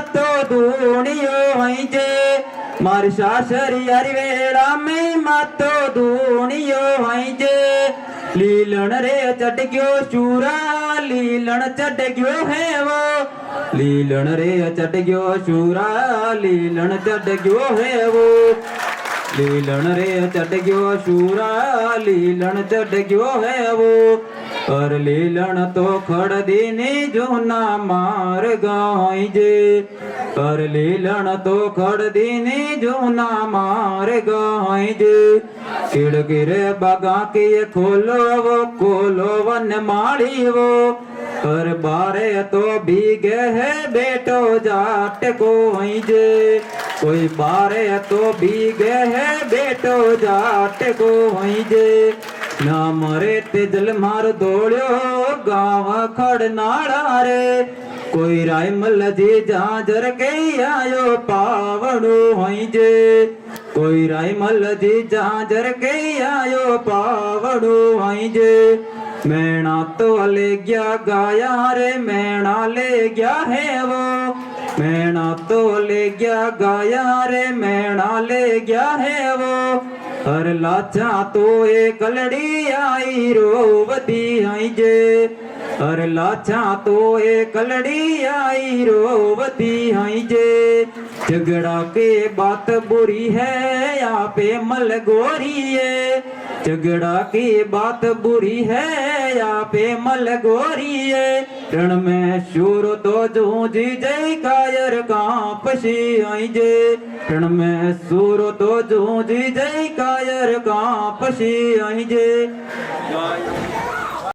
मातो दूनियो हई जे मार सासरी हरी वेड़ा में मातो दूनियो हई जे लीलन रे चढ़ गयो चूरा लीलन चढ़ गयो है वो लीलन रे चढ़ गयो चूरा लीलन चढ़ गयो है वो लीलन रे चढ़ गयो चूरा लीलन चढ़ गयो है वो पर लीलन तो खड़ दीनी जूना मार गाई जे पर लीलन तो खड़ दीनी जूना मार गाई जे किड़किरे बागा के खोलो वन माड़ी वो पर बारे तो भीगे है बेटो जाट को वहीं जे कोई बारे तो भीगे है बेटो जाट को वहीं जे ना मरे ते जल मार दौड़ो गाँव खड़ नाड़ा रे कोई रायमल जी जाजर के आयो पावड़ो वहीं जे कोई रायमल जी जाजर के आयो पावड़ो वहीं जे मैना तो ले गया गाया रे मैना ले गया है वो मैना तो ले गया गाया रे मैना ले गया है वो हर लाचा तो एक लड़ी आई रोवती आई जे हर लाचा तो एक लड़ी आई रोवती आई जे झगड़ा के बात बुरी है यहाँ पे मल गोरी है झगड़ा की बात बुरी है यहाँ पे मल गोरी है रण में शूर तो जूझी जय कायर कांपसी आई जे रण में सूर तो जूझी जय कायर कांपसी आई जे